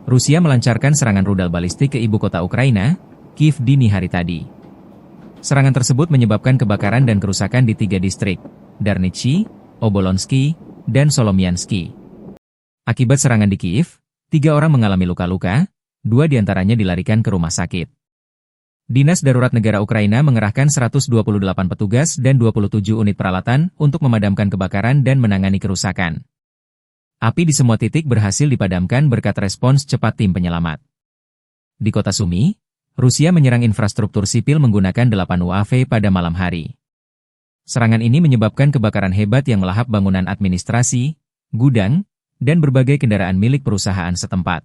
Rusia melancarkan serangan rudal balistik ke ibu kota Ukraina, Kiev dini hari tadi. Serangan tersebut menyebabkan kebakaran dan kerusakan di 3 distrik, Darnitsy, Obolonsky, dan Solomiansky. Akibat serangan di Kiev, 3 orang mengalami luka-luka, 2 diantaranya dilarikan ke rumah sakit. Dinas Darurat Negara Ukraina mengerahkan 128 petugas dan 27 unit peralatan untuk memadamkan kebakaran dan menangani kerusakan. Api di semua titik berhasil dipadamkan berkat respons cepat tim penyelamat. Di kota Sumy, Rusia menyerang infrastruktur sipil menggunakan 8 UAV pada malam hari. Serangan ini menyebabkan kebakaran hebat yang melahap bangunan administrasi, gudang, dan berbagai kendaraan milik perusahaan setempat.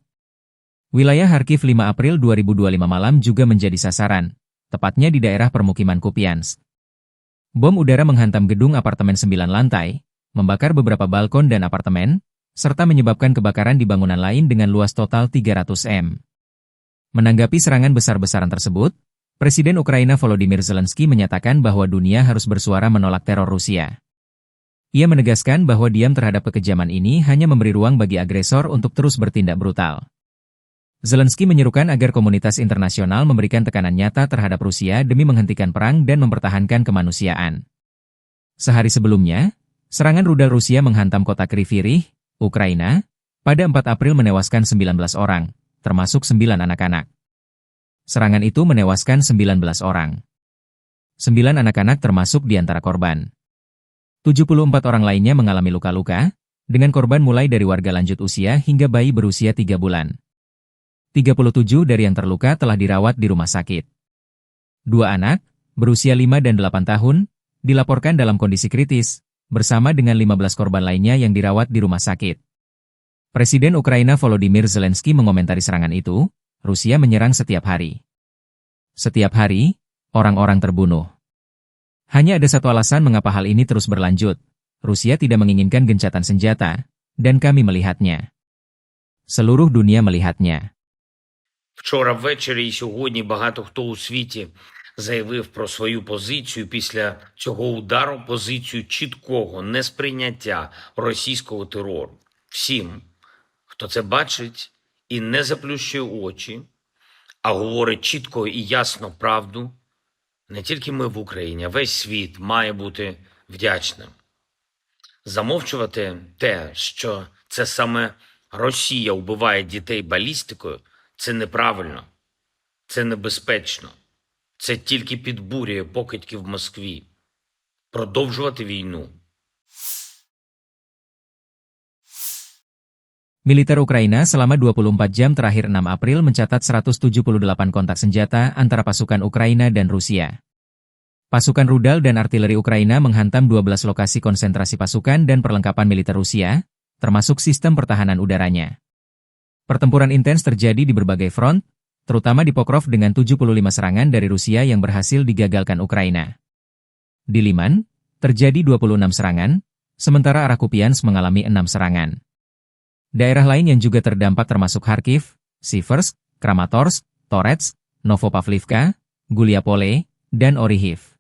Wilayah Kharkiv 5 April 2025 malam juga menjadi sasaran, tepatnya di daerah permukiman Kupiansk. Bom udara menghantam gedung apartemen 9 lantai, membakar beberapa balkon dan apartemen, serta menyebabkan kebakaran di bangunan lain dengan luas total 300 m. Menanggapi serangan besar-besaran tersebut, Presiden Ukraina Volodymyr Zelensky menyatakan bahwa dunia harus bersuara menolak teror Rusia. Ia menegaskan bahwa diam terhadap kekejaman ini hanya memberi ruang bagi agresor untuk terus bertindak brutal. Zelensky menyerukan agar komunitas internasional memberikan tekanan nyata terhadap Rusia demi menghentikan perang dan mempertahankan kemanusiaan. Sehari sebelumnya, serangan rudal Rusia menghantam kota Kryvyi Rih, Ukraina, pada 4 April menewaskan 19 orang, termasuk 9 anak-anak. Serangan itu menewaskan 19 orang. 9 anak-anak termasuk di antara korban. 74 orang lainnya mengalami luka-luka, dengan korban mulai dari warga lanjut usia hingga bayi berusia 3 bulan. 37 dari yang terluka telah dirawat di rumah sakit. 2 anak, berusia 5 dan 8 tahun, dilaporkan dalam kondisi kritis, bersama dengan 15 korban lainnya yang dirawat di rumah sakit. Presiden Ukraina Volodymyr Zelensky mengomentari serangan itu, Rusia menyerang setiap hari. Setiap hari, orang-orang terbunuh. Hanya ada satu alasan mengapa hal ini terus berlanjut. Rusia tidak menginginkan gencatan senjata, dan kami melihatnya. Seluruh dunia melihatnya. Вчора ввечері і сьогодні багато хто у світі заявив про свою позицію після цього удару, позицію чіткого несприйняття російського терору. Всім, хто це бачить і не заплющує очі, а говорить чітко і ясно правду, не тільки ми в Україні, а весь світ має бути вдячним. Замовчувати те, що це саме Росія вбиває дітей балістикою, це неправильно, це небезпечно. Це тільки підбурює покидьки в Москві. Продовжувати війну. Militer Ukraina selama 24 jam terakhir 6 April mencatat 178 kontak senjata antara pasukan Ukraina dan Rusia. Pasukan rudal dan artileri Ukraina menghantam 12 lokasi konsentrasi pasukan dan perlengkapan militer Rusia, termasuk sistem pertahanan udaranya. Pertempuran intens terjadi di berbagai front, terutama di Pokrov dengan 75 serangan dari Rusia yang berhasil digagalkan Ukraina. Di Liman, terjadi 26 serangan, sementara arah Kupiansk mengalami 6 serangan. Daerah lain yang juga terdampak termasuk Kharkiv, Siversk, Kramatorsk, Toretsk, Novopavlivka, Guliapole, dan Orihiv.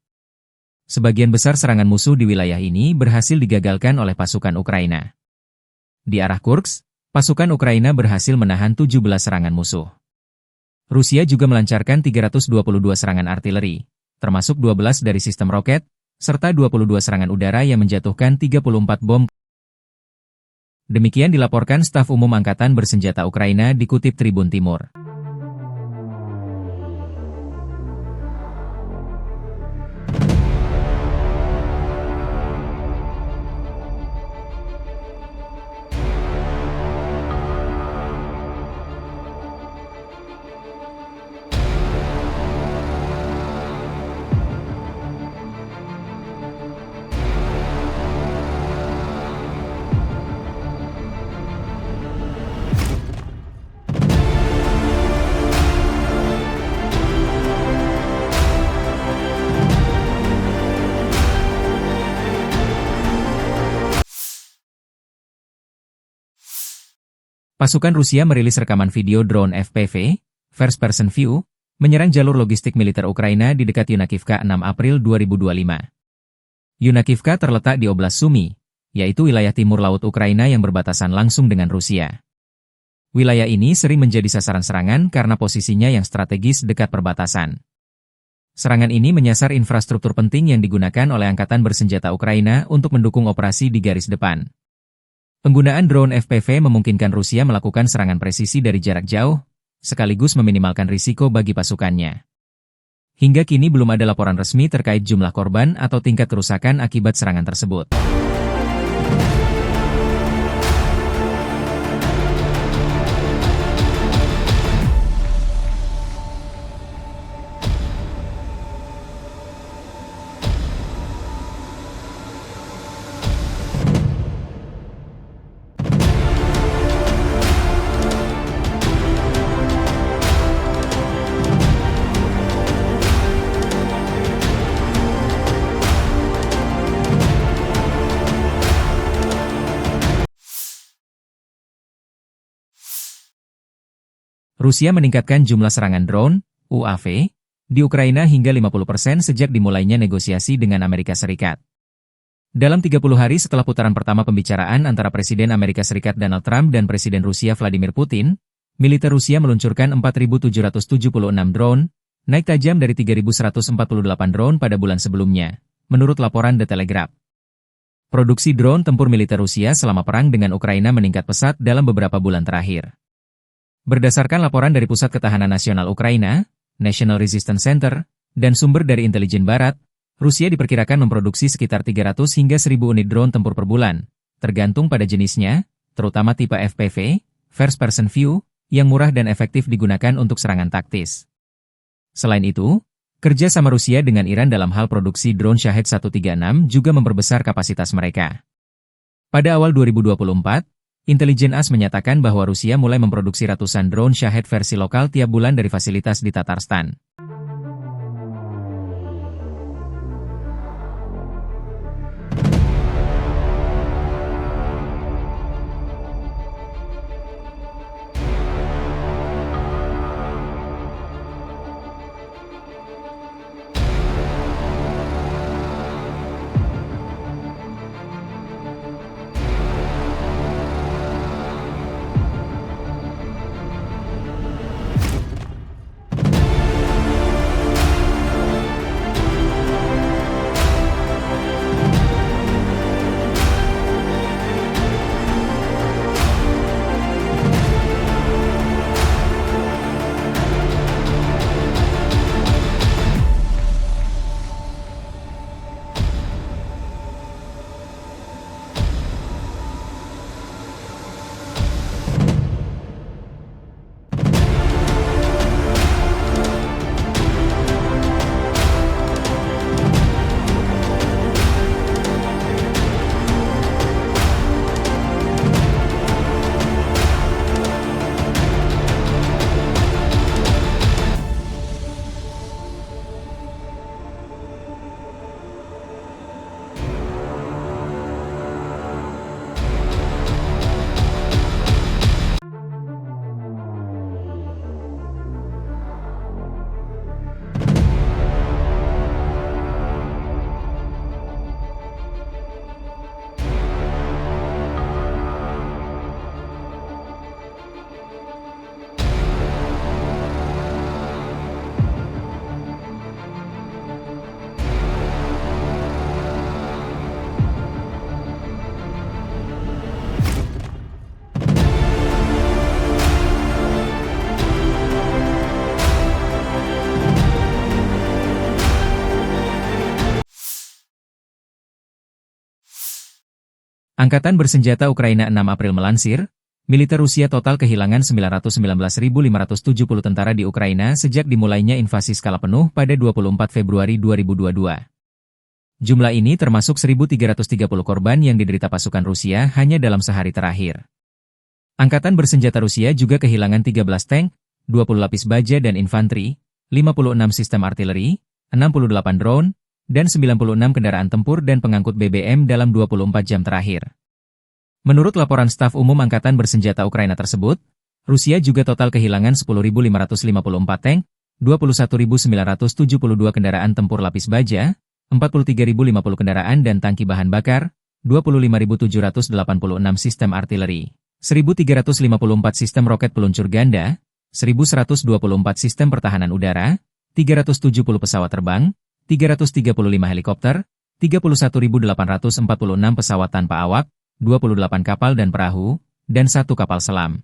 Sebagian besar serangan musuh di wilayah ini berhasil digagalkan oleh pasukan Ukraina. Di arah Kursk, pasukan Ukraina berhasil menahan 17 serangan musuh. Rusia juga melancarkan 322 serangan artileri, termasuk 12 dari sistem roket, serta 22 serangan udara yang menjatuhkan 34 bom. Demikian dilaporkan Staf Umum Angkatan Bersenjata Ukraina dikutip Tribun Timur. Pasukan Rusia merilis rekaman video drone FPV, First Person View, menyerang jalur logistik militer Ukraina di dekat Yunakivka 6 April 2025. Yunakivka terletak di Oblast Sumy, yaitu wilayah timur laut Ukraina yang berbatasan langsung dengan Rusia. Wilayah ini sering menjadi sasaran serangan karena posisinya yang strategis dekat perbatasan. Serangan ini menyasar infrastruktur penting yang digunakan oleh Angkatan Bersenjata Ukraina untuk mendukung operasi di garis depan. Penggunaan drone FPV memungkinkan Rusia melakukan serangan presisi dari jarak jauh, sekaligus meminimalkan risiko bagi pasukannya. Hingga kini belum ada laporan resmi terkait jumlah korban atau tingkat kerusakan akibat serangan tersebut. Rusia meningkatkan jumlah serangan drone, UAV, di Ukraina hingga 50% sejak dimulainya negosiasi dengan Amerika Serikat. Dalam 30 hari setelah putaran pertama pembicaraan antara Presiden Amerika Serikat Donald Trump dan Presiden Rusia Vladimir Putin, militer Rusia meluncurkan 4.776 drone, naik tajam dari 3.148 drone pada bulan sebelumnya, menurut laporan The Telegraph. Produksi drone tempur militer Rusia selama perang dengan Ukraina meningkat pesat dalam beberapa bulan terakhir. Berdasarkan laporan dari Pusat Ketahanan Nasional Ukraina, National Resistance Center, dan sumber dari intelijen barat, Rusia diperkirakan memproduksi sekitar 300 hingga 1.000 unit drone tempur per bulan, tergantung pada jenisnya, terutama tipe FPV, First Person View, yang murah dan efektif digunakan untuk serangan taktis. Selain itu, kerja sama Rusia dengan Iran dalam hal produksi drone Shahed 136 juga memperbesar kapasitas mereka. Pada awal 2024, Intelijen AS menyatakan bahwa Rusia mulai memproduksi ratusan drone Shahed versi lokal tiap bulan dari fasilitas di Tatarstan. Angkatan Bersenjata Ukraina 6 April melansir, militer Rusia total kehilangan 919.570 tentara di Ukraina sejak dimulainya invasi skala penuh pada 24 Februari 2022. Jumlah ini termasuk 1.330 korban yang diderita pasukan Rusia hanya dalam sehari terakhir. Angkatan Bersenjata Rusia juga kehilangan 13 tank, 20 lapis baja dan infanteri, 56 sistem artileri, 68 drone, dan 96 kendaraan tempur dan pengangkut BBM dalam 24 jam terakhir. Menurut laporan staf umum Angkatan Bersenjata Ukraina tersebut, Rusia juga total kehilangan 10.554 tank, 21.972 kendaraan tempur lapis baja, 43.050 kendaraan dan tangki bahan bakar, 25.786 sistem artileri, 1.354 sistem roket peluncur ganda, 1.124 sistem pertahanan udara, 370 pesawat terbang, 335 helikopter, 31.846 pesawat tanpa awak, 28 kapal dan perahu, dan 1 kapal selam.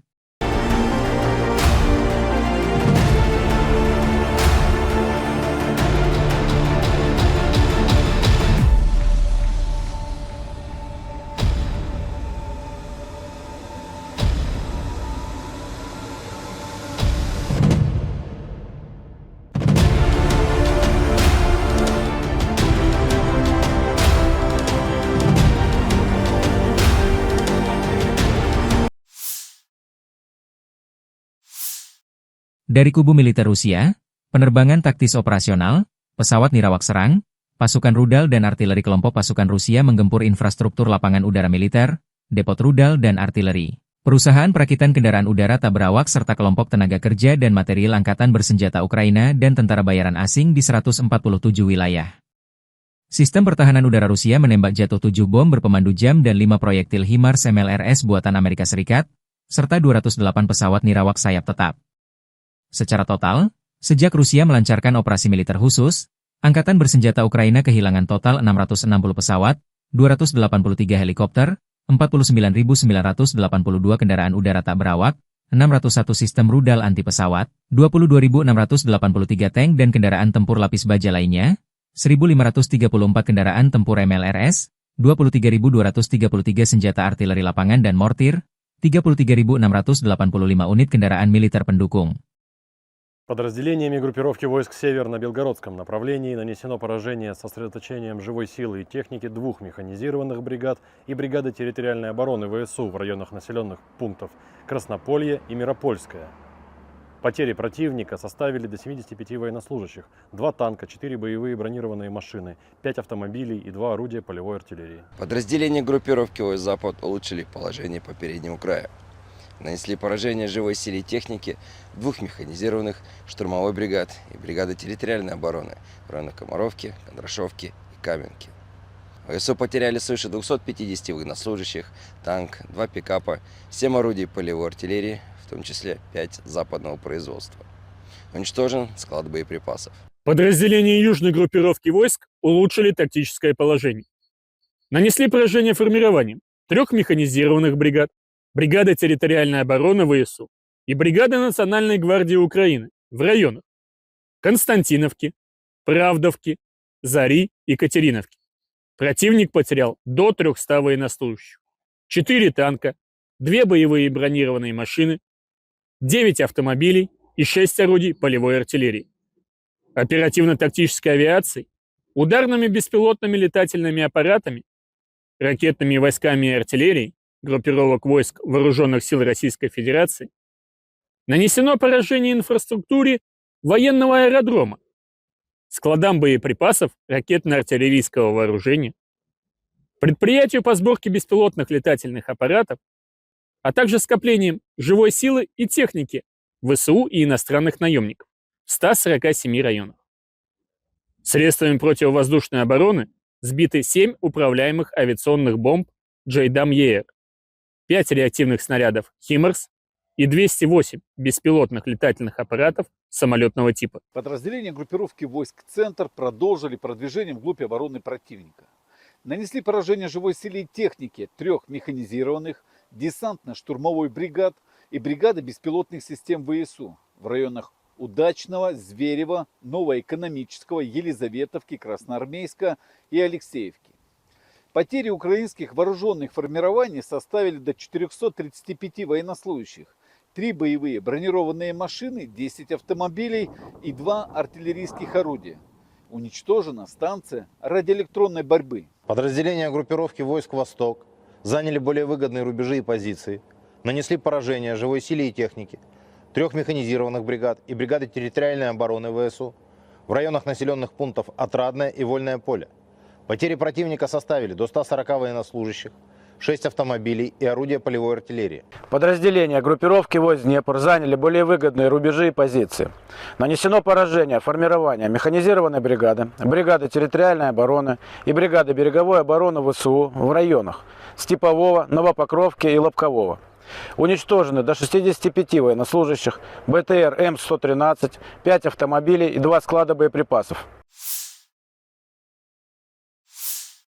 Dari kubu militer Rusia, penerbangan taktis operasional, pesawat nirawak serang, pasukan rudal dan artileri kelompok pasukan Rusia menggempur infrastruktur lapangan udara militer, depot rudal dan artileri. Perusahaan perakitan kendaraan udara tak berawak serta kelompok tenaga kerja dan material angkatan bersenjata Ukraina dan tentara bayaran asing di 147 wilayah. Sistem pertahanan udara Rusia menembak jatuh 7 bom berpemandu jam dan 5 proyektil HIMARS MLRS buatan Amerika Serikat, serta 208 pesawat nirawak sayap tetap. Secara total, sejak Rusia melancarkan operasi militer khusus, Angkatan Bersenjata Ukraina kehilangan total 660 pesawat, 283 helikopter, 49.982 kendaraan udara tak berawak, 601 sistem rudal anti pesawat, 22.683 tank dan kendaraan tempur lapis baja lainnya, 1.534 kendaraan tempur MLRS, 23.233 senjata artileri lapangan dan mortir, 33.685 unit kendaraan militer pendukung. Подразделениями группировки войск «Север» на Белгородском направлении нанесено поражение с сосредоточением живой силы и техники 2 механизированных бригад и бригады территориальной обороны ВСУ в районах населенных пунктов Краснополье и Миропольское. Потери противника составили до 75 военнослужащих, 2 танка, 4 боевые бронированные машины, 5 автомобилей и 2 орудия полевой артиллерии. Подразделения группировки войск «Запад» улучшили положение по переднему краю. Нанесли поражение живой силе и технике 2 механизированных штурмовой бригад и бригады территориальной обороны в районах Комаровки, Кондрашовки и Каменки. ВСУ потеряли свыше 250 военнослужащих, танк, 2 пикапа, 7 орудий полевой артиллерии, в том числе 5 западного производства. Уничтожен склад боеприпасов. Подразделения южной группировки войск улучшили тактическое положение. Нанесли поражение формированием 3 механизированных бригад, бригада территориальной обороны ВСУ и бригада Национальной гвардии Украины в районах Константиновки, Правдовки, Зари и Катериновки. Противник потерял до 300 военнослужащих, 4 танка, 2 боевые бронированные машины, 9 автомобилей и 6 орудий полевой артиллерии. Оперативно-тактической авиацией, ударными беспилотными летательными аппаратами, ракетными войсками и артиллерией группировок войск Вооруженных сил Российской Федерации нанесено поражение инфраструктуре военного аэродрома, складам боеприпасов ракетно-артиллерийского вооружения, предприятию по сборке беспилотных летательных аппаратов, а также скоплением живой силы и техники ВСУ и иностранных наемников в 147 районах. Средствами противовоздушной обороны сбиты 7 управляемых авиационных бомб JDAM-ER, 5 реактивных снарядов HIMARS и 208 беспилотных летательных аппаратов самолетного типа. Подразделения группировки войск «Центр» продолжили продвижение вглубь обороны противника. Нанесли поражение живой силе и технике 3 механизированных, десантно-штурмовой бригад и бригады беспилотных систем ВСУ в районах Удачного, Зверева, Новоэкономического, Елизаветовки, Красноармейска и Алексеевки. Потери украинских вооруженных формирований составили до 435 военнослужащих, 3 боевые бронированные машины, 10 автомобилей и 2 артиллерийских орудия. Уничтожена станция радиоэлектронной борьбы. Подразделения группировки войск «Восток» заняли более выгодные рубежи и позиции, нанесли поражение живой силе и технике 3 механизированных бригад и бригады территориальной обороны ВСУ в районах населенных пунктов Отрадное и Вольное поле. Потери противника составили до 140 военнослужащих, 6 автомобилей и орудия полевой артиллерии. Подразделения группировки войск «Днепр» заняли более выгодные рубежи и позиции. Нанесено поражение формирования механизированной бригады, бригады территориальной обороны и бригады береговой обороны ВСУ в районах Степового, Новопокровки и Лобкового. Уничтожены до 65 военнослужащих, БТР М113, 5 автомобилей и 2 склада боеприпасов.